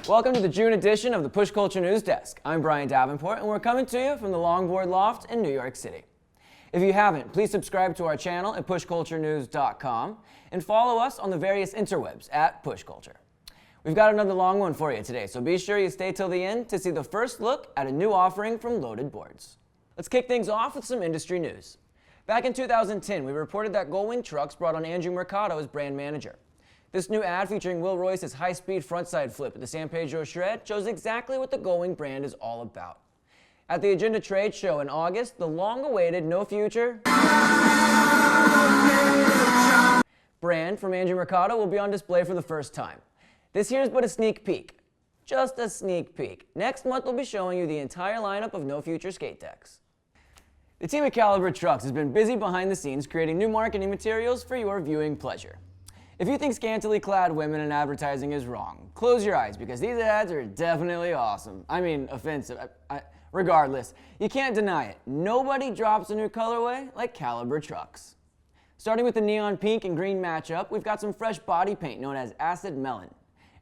Welcome to the June edition of the Push Culture News Desk. I'm Brian Davenport, and we're coming to you from the Longboard Loft in New York City. If you haven't, please subscribe to our channel at pushculturenews.com and follow us on the various interwebs at Push Culture. We've got another long one for you today, so be sure you stay till the end to see the first look at a new offering from Loaded Boards. Let's kick things off with some industry news. Back in 2010, we reported that Gullwing Trucks brought on Andrew Mercado as brand manager. This new ad featuring Will Royce's high-speed frontside flip at the San Pedro Shred shows exactly what the Gullwing brand is all about. At the Agenda Trade Show in August, the long-awaited No Future brand from Andrew Mercado will be on display for the first time. This here is but a sneak peek. Just a sneak peek. Next month we'll be showing you the entire lineup of No Future skate decks. The team at Caliber Trucks has been busy behind the scenes creating new marketing materials for your viewing pleasure. If you think scantily clad women in advertising is wrong, close your eyes because these ads are definitely awesome. I mean, offensive. Regardless, you can't deny it. Nobody drops a new colorway like Caliber Trucks. Starting with the neon pink and green matchup, we've got some fresh body paint known as Acid Melon.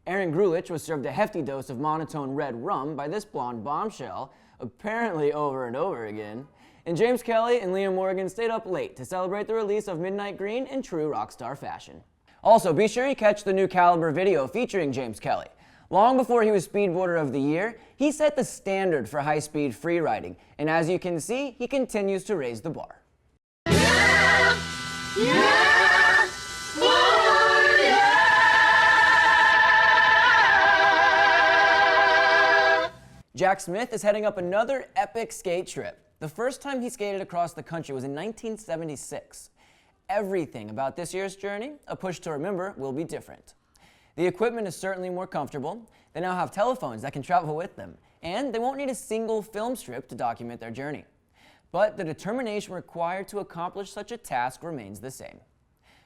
Aaron Grulich was served a hefty dose of monotone red rum by this blonde bombshell, apparently over and over again. And James Kelly and Liam Morgan stayed up late to celebrate the release of Midnight Green in true rockstar fashion. Also, be sure you catch the new Caliber video featuring James Kelly. Long before he was Speedboarder of the Year, he set the standard for high-speed freeriding, and as you can see, he continues to raise the bar. Yeah! Yeah! Oh, yeah! Jack Smith is heading up another epic skate trip. The first time he skated across the country was in 1976. Everything about this year's journey, a push to remember, will be different. The equipment is certainly more comfortable. They now have telephones that can travel with them, and they won't need a single film strip to document their journey. But the determination required to accomplish such a task remains the same.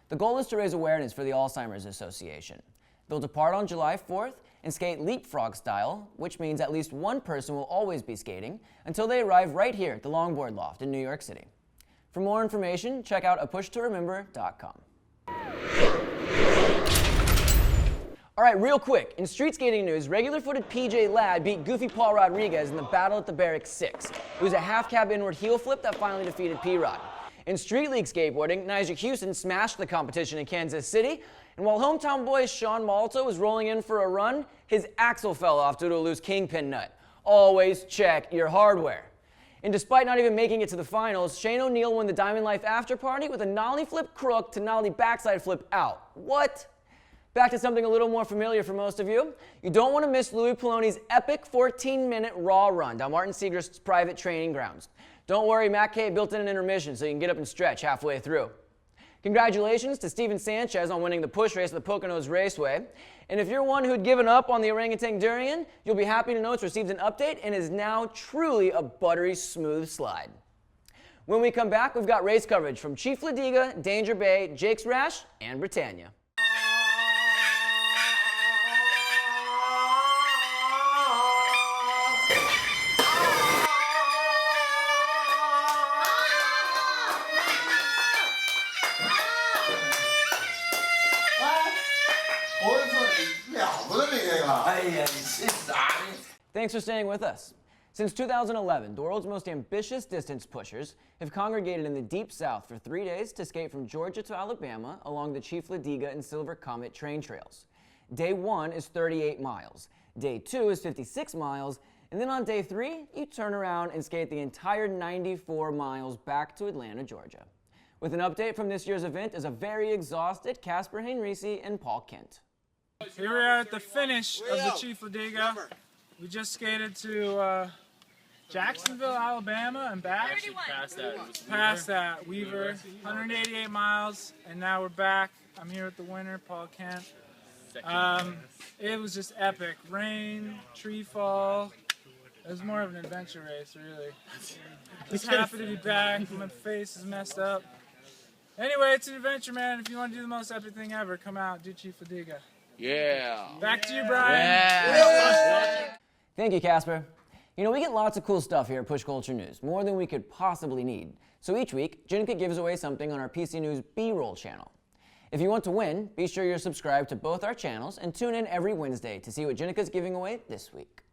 The goal is to raise awareness for the Alzheimer's Association. They'll depart on July 4th and skate leapfrog style, which means at least one person will always be skating until they arrive right here at the Longboard Loft in New York City. For more information, check out apushtoremember.com. All right, real quick, in street skating news, regular-footed PJ Ladd beat Goofy Paul Rodriguez in the battle at the Berrics 6. It was a half-cab inward heel flip that finally defeated P-Rod. In Street League skateboarding, Nigel Houston smashed the competition in Kansas City, and while hometown boy Sean Malta was rolling in for a run, his axle fell off due to a loose kingpin nut. Always check your hardware. And despite not even making it to the finals, Shane O'Neill won the Diamond Life after party with a nollie flip crook to nollie backside flip out. What? Back to something a little more familiar for most of you. You don't want to miss Louis Pilloni's epic 14-minute raw run down Martin Segrist's private training grounds. Don't worry, Matt K built in an intermission so you can get up and stretch halfway through. Congratulations to Steven Sanchez on winning the push race at the Poconos Raceway. And if you're one who'd given up on the Orangatang Durian, you'll be happy to know it's received an update and is now truly a buttery smooth slide. When we come back, we've got race coverage from Chief Ladiga, Danger Bay, Jake's Rash, and Britannia. Thanks for staying with us. Since 2011, the world's most ambitious distance pushers have congregated in the Deep South for 3 days to skate from Georgia to Alabama along the Chief Ladiga and Silver Comet train trails. Day 1 is 38 miles, Day 2 is 56 miles, and then on Day 3, you turn around and skate the entire 94 miles back to Atlanta, Georgia. With an update from this year's event is a very exhausted Kaspar, Heinrici, and Paul Kent. Here we are at the finish of the Chief Ladiga. We just skated to Jacksonville, Alabama, and back. Past that, Weaver, 188 miles, and now we're back. I'm here with the winner, Paul Kent. It was just epic. Rain, tree fall. It was more of an adventure race, really. Just happy to be back. My face is messed up. Anyway, it's an adventure, man. If you want to do the most epic thing ever, come out, do Chief Ladiga. Yeah. Back to you, Brian. Yeah. Thank you, Kaspar. You know, we get lots of cool stuff here at Push Culture News, more than we could possibly need. So each week, Jinkit gives away something on our PC News B-roll channel. If you want to win, be sure you're subscribed to both our channels and tune in every Wednesday to see what Jennica's giving away this week.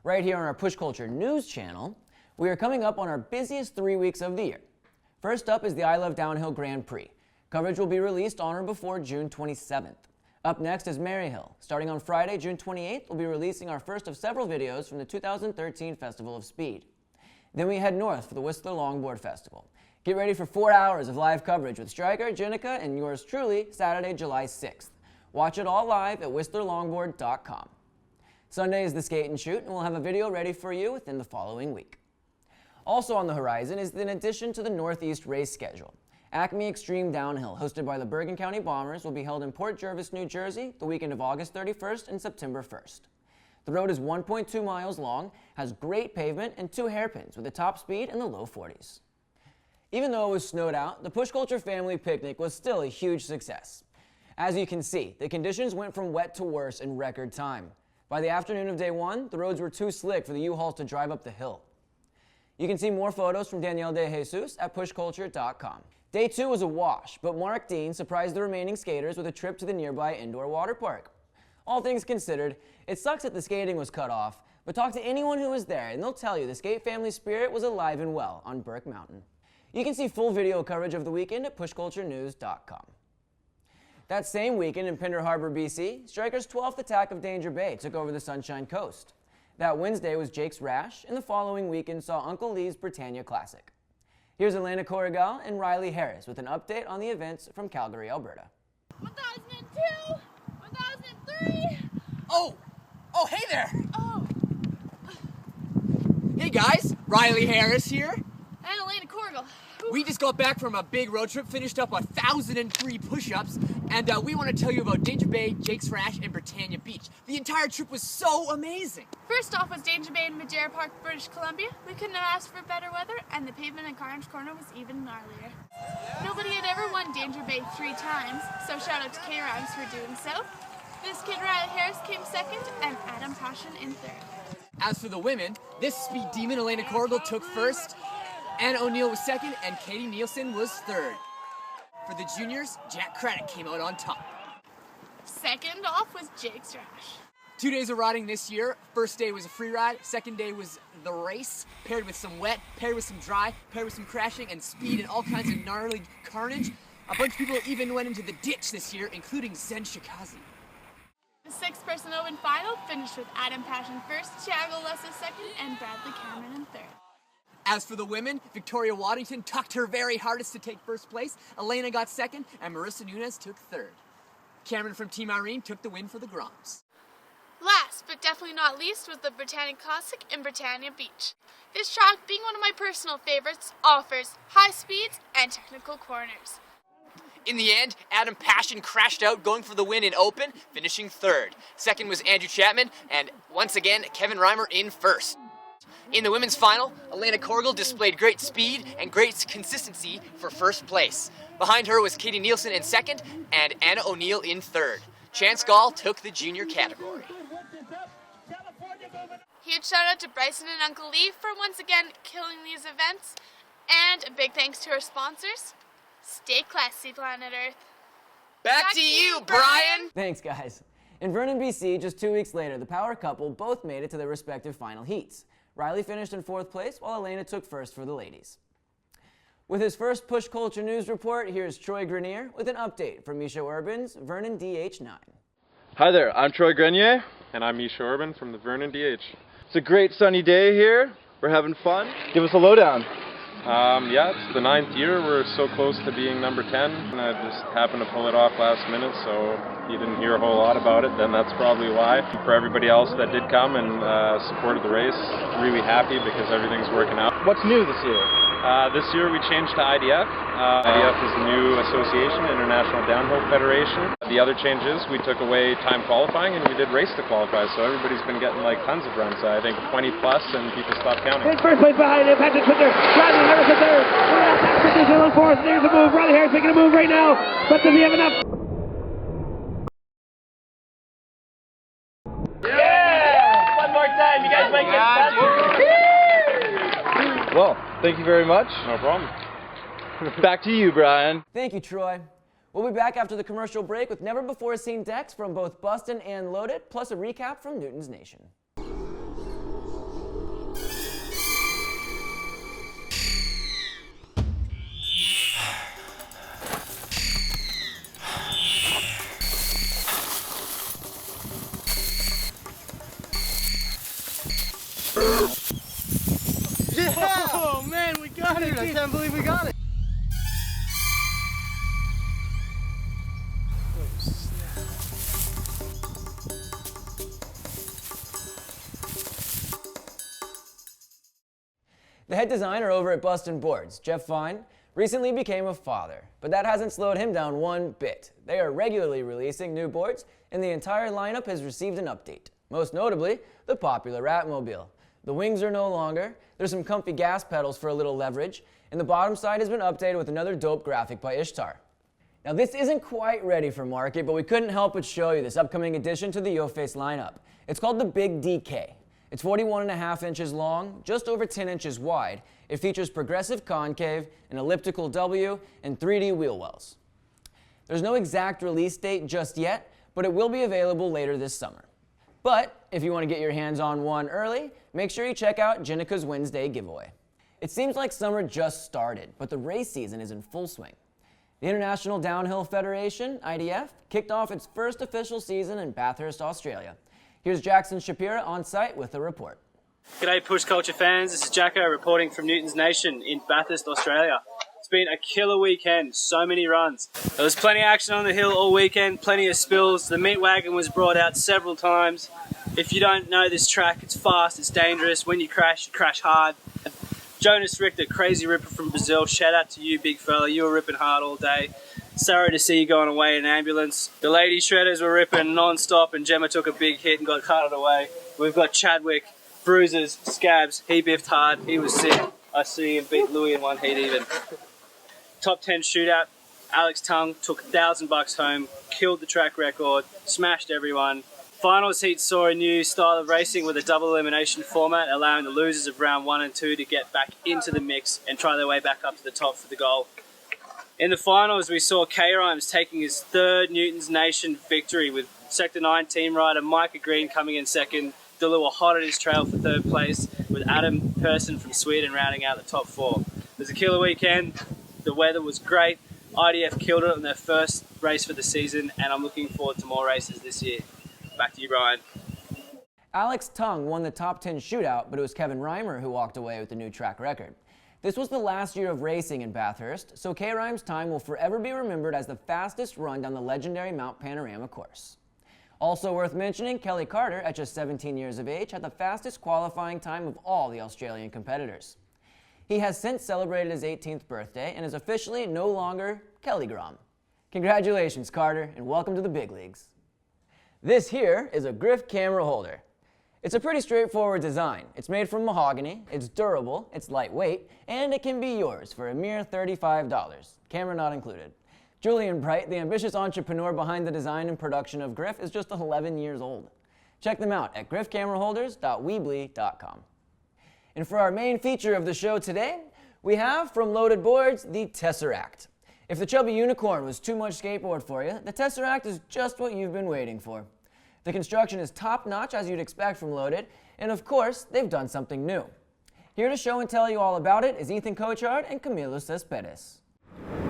Right here on our Push Culture News channel, we are coming up on our busiest 3 weeks of the year. First up is the I Love Downhill Grand Prix. Coverage will be released on or before June 27th. Up next is Maryhill. Starting on Friday, June 28th, we'll be releasing our first of several videos from the 2013 Festival of Speed. Then we head north for the Whistler Longboard Festival. Get ready for 4 hours of live coverage with Striker, Jenica, and yours truly, Saturday, July 6th. Watch it all live at whistlerlongboard.com. Sunday is the skate and shoot, and we'll have a video ready for you within the following week. Also on the horizon is an addition to the Northeast race schedule. Acme Extreme Downhill, hosted by the Bergen County Bombers, will be held in Port Jervis, New Jersey, the weekend of August 31st and September 1st. The road is 1.2 miles long, has great pavement, and 2 hairpins with a top speed in the low 40s. Even though it was snowed out, the Push Culture family picnic was still a huge success. As you can see, the conditions went from wet to worse in record time. By the afternoon of day 1, the roads were too slick for the U-Hauls to drive up the hill. You can see more photos from Danielle De Jesus at pushculture.com. Day 2 was a wash, but Mark Dean surprised the remaining skaters with a trip to the nearby indoor water park. All things considered, it sucks that the skating was cut off, but talk to anyone who was there and they'll tell you the skate family spirit was alive and well on Burke Mountain. You can see full video coverage of the weekend at pushculturenews.com. That same weekend in Pender Harbor, BC, Striker's 12th attack of Danger Bay took over the Sunshine Coast. That Wednesday was Jake's Rash, and the following weekend saw Uncle Lee's Britannia Classic. Here's Elena Corrigall and Riley Harris with an update on the events from Calgary, Alberta. 1002, 1003. Oh, hey there. Oh. Hey guys, Riley Harris here. And Elena Corrigall. We just got back from a big road trip, finished up 1,003 push-ups, and we want to tell you about Danger Bay, Jake's Rash, and Britannia Beach. The entire trip was so amazing. First off was Danger Bay in Madeira Park, British Columbia. We couldn't have asked for better weather, and the pavement in Carnage Corner was even gnarlier. Nobody had ever won Danger Bay 3 times, so shout out to K-Rhymes for doing so. This kid Riley Harris came second, and Adam Passion in third. As for the women, this speed demon Elena Corrigall took first, Anna O'Neill was second, and Katie Nielsen was third. For the juniors, Jack Craddock came out on top. Second off was Jake's Rash. 2 days of riding this year. First day was a free ride, second day was the race, paired with some wet, paired with some dry, paired with some crashing and speed and all kinds of gnarly carnage. A bunch of people even went into the ditch this year, including Zen Shikazi. The 6-person open final finished with Adam Passion first, Thiago Lessa second, and Bradley Cameron in third. As for the women, Victoria Waddington tucked her very hardest to take first place, Elena got second, and Marissa Nunes took third. Cameron from Team Irene took the win for the Groms. Last, but definitely not least, was the Britannia Classic in Britannia Beach. This track, being one of my personal favorites, offers high speeds and technical corners. In the end, Adam Passion crashed out, going for the win in open, finishing third. Second was Andrew Chapman, and once again, Kevin Reimer in first. In the women's final, Elena Corrigall displayed great speed and great consistency for first place. Behind her was Katie Nielsen in second and Anna O'Neill in third. Chance Gall took the junior category. Huge shout out to Bryson and Uncle Lee for once again killing these events. And a big thanks to our sponsors. Stay classy, planet Earth. Back to you, Brian! Thanks, guys. In Vernon, BC, just 2 weeks later, the power couple both made it to their respective final heats. Riley finished in 4th place, while Elena took first for the ladies. With his first Push Culture News report, here's Troy Grenier with an update from Misha Urban's Vernon DH9. Hi there, I'm Troy Grenier. And I'm Misha Urban from the Vernon DH. It's a great sunny day here. We're having fun. Give us a lowdown. Yeah, it's the 9th year. We're so close to being number 10. And I just happened to pull it off last minute, so you didn't hear a whole lot about it, then that's probably why. For everybody else that did come and supported the race, really happy because everything's working out. What's new this year? This year we changed to IDF. IDF is the new association, International Downhill Federation. The other change is we took away time qualifying and we did race to qualify, so everybody's been getting like tons of runs. I think 20 plus, and people stopped counting. Take first place behind him, Patrick Switzer. Riley Harris in third. Patrick Switzer in fourth. There's a move. Riley Harris making a move right now, but does he have enough? Yeah! One more time, you guys might get Well, thank you very much. No problem. Back to you, Brian. Thank you, Troy. We'll be back after the commercial break with never-before-seen decks from both Bustin and Loaded, plus a recap from Newton's Nation. Yeah! Oh man, we got it! I can't believe we got it! The head designer over at Bustin Boards, Jeff Fine, recently became a father, but that hasn't slowed him down one bit. They are regularly releasing new boards, and the entire lineup has received an update. Most notably, the popular Ratmobile. The wings are no longer, there's some comfy gas pedals for a little leverage, and the bottom side has been updated with another dope graphic by Ishtar. Now this isn't quite ready for market, but we couldn't help but show you this upcoming addition to the Yo-Face lineup. It's called the Big DK. It's 41.5 inches long, just over 10 inches wide. It features progressive concave, an elliptical W, and 3D wheel wells. There's no exact release date just yet, but it will be available later this summer. But if you want to get your hands on one early, make sure you check out Jenica's Wednesday giveaway. It seems like summer just started, but the race season is in full swing. The International Downhill Federation, IDF, kicked off its first official season in Bathurst, Australia. Here's Jackson Shapiera on site with a report. G'day Push Culture fans, this is Jacko reporting from Newton's Nation in Bathurst, Australia. It's been a killer weekend, so many runs. There was plenty of action on the hill all weekend, plenty of spills. The meat wagon was brought out several times. If you don't know this track, it's fast, it's dangerous. When you crash hard. Jonas Richter, crazy ripper from Brazil, shout out to you big fella, you were ripping hard all day. Sorry to see you going away in an ambulance. The lady shredders were ripping non-stop and Gemma took a big hit and got carted away. We've got Chadwick, bruises, scabs, he biffed hard, he was sick. I see him beat Louis in one heat even. Top 10 shootout, Alex Tung took $1,000 home, killed the track record, smashed everyone. Finals heat saw a new style of racing with a double elimination format, allowing the losers of round 1 and 2 to get back into the mix and try their way back up to the top for the goal. In the finals, we saw K-Rhymes taking his third Newton's Nation victory with Sector 9 team rider Micah Green coming in second. Delu were hot at his trail for third place, with Adam Persson from Sweden rounding out the top 4. It was a killer weekend. The weather was great. IDF killed it on their first race for the season, and I'm looking forward to more races this year. Back to you, Brian. Alex Tung won the top 10 shootout, but it was Kevin Reimer who walked away with the new track record. This was the last year of racing in Bathurst, so K-Rhyme's time will forever be remembered as the fastest run down the legendary Mount Panorama course. Also worth mentioning, Kelly Carter, at just 17 years of age, had the fastest qualifying time of all the Australian competitors. He has since celebrated his 18th birthday and is officially no longer Kelly Grom. Congratulations, Carter, and welcome to the big leagues. This here is a Griff camera holder. It's a pretty straightforward design. It's made from mahogany, it's durable, it's lightweight, and it can be yours for a mere $35, camera not included. Julian Bright, the ambitious entrepreneur behind the design and production of Griff, is just 11 years old. Check them out at griffcameraholders.weebly.com. And for our main feature of the show today, we have from Loaded Boards, the Tesaract. If the chubby unicorn was too much skateboard for you, the Tesaract is just what you've been waiting for. The construction is top-notch, as you'd expect from Loaded, and of course, they've done something new. Here to show and tell you all about it is Ethan Cochard and Camillo Cespedes.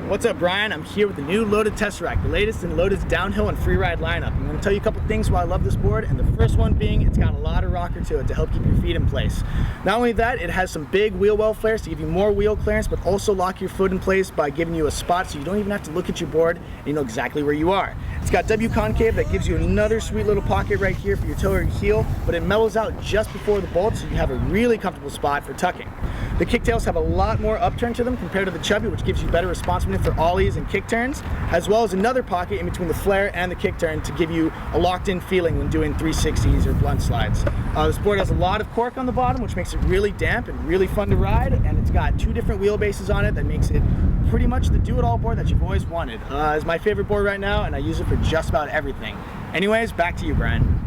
What's up, Brian? I'm here with the new Loaded Tesaract, the latest in Loaded's downhill and freeride lineup. I'm going to tell you a couple things why I love this board, and the first one being it's got a lot of rocker to it to help keep your feet in place. Not only that, it has some big wheel well flares to give you more wheel clearance, but also lock your foot in place by giving you a spot so you don't even have to look at your board and you know exactly where you are. It's got W concave that gives you another sweet little pocket right here for your toe or your heel, but it mellows out just before the bolt so you have a really comfortable spot for tucking. The kicktails have a lot more upturn to them compared to the Chubby, which gives you better responsiveness for ollies and kick turns, as well as another pocket in between the flare and the kick turn to give you a locked-in feeling when doing 360s or blunt slides. This board has a lot of cork on the bottom, which makes it really damp and really fun to ride, and it's got 2 different wheelbases on it that makes it pretty much the do-it-all board that you've always wanted. It's my favorite board right now, and I use it for just about everything. Anyways, back to you, Brian.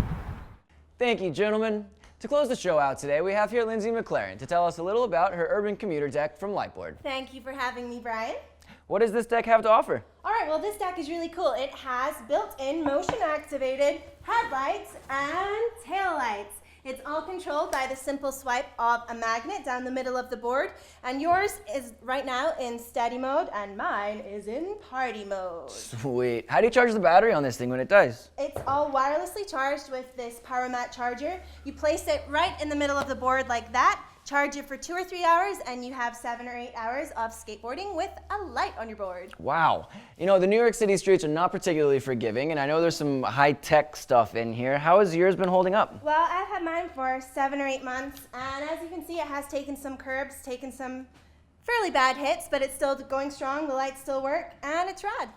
Thank you, gentlemen. To close the show out today, we have here Lindsay McLaren to tell us a little about her urban commuter deck from Lightboard. Thank you for having me, Brian. What does this deck have to offer? All right, well, this deck is really cool. It has built-in motion-activated headlights and taillights. It's all controlled by the simple swipe of a magnet down the middle of the board. And yours is right now in steady mode, and mine is in party mode. Sweet. How do you charge the battery on this thing when it dies? It's all wirelessly charged with this power mat charger. You place it right in the middle of the board like that, charge it for 2 or 3 hours, and you have 7 or 8 hours of skateboarding with a light on your board. Wow. You know, the New York City streets are not particularly forgiving, and I know there's some high-tech stuff in here. How has yours been holding up? Well, I've had mine for 7 or 8 months, and as you can see, it has taken some curbs, taken some fairly bad hits, but it's still going strong, the lights still work, and it's rad.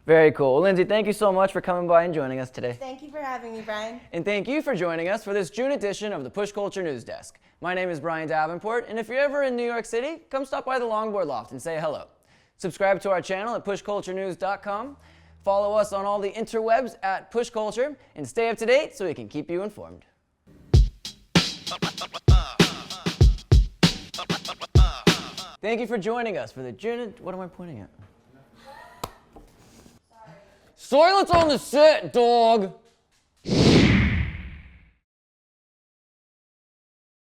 Very cool. Well, Lindsay, thank you so much for coming by and joining us today. Thank you for having me, Brian. And thank you for joining us for this June edition of the Push Culture News Desk. My name is Brian Davenport, and if you're ever in New York City, come stop by the Longboard Loft and say hello. Subscribe to our channel at pushculturenews.com. Follow us on all the interwebs at Push Culture, and stay up to date so we can keep you informed. Thank you for joining us for the June... What am I pointing at? Silence on the set, dog!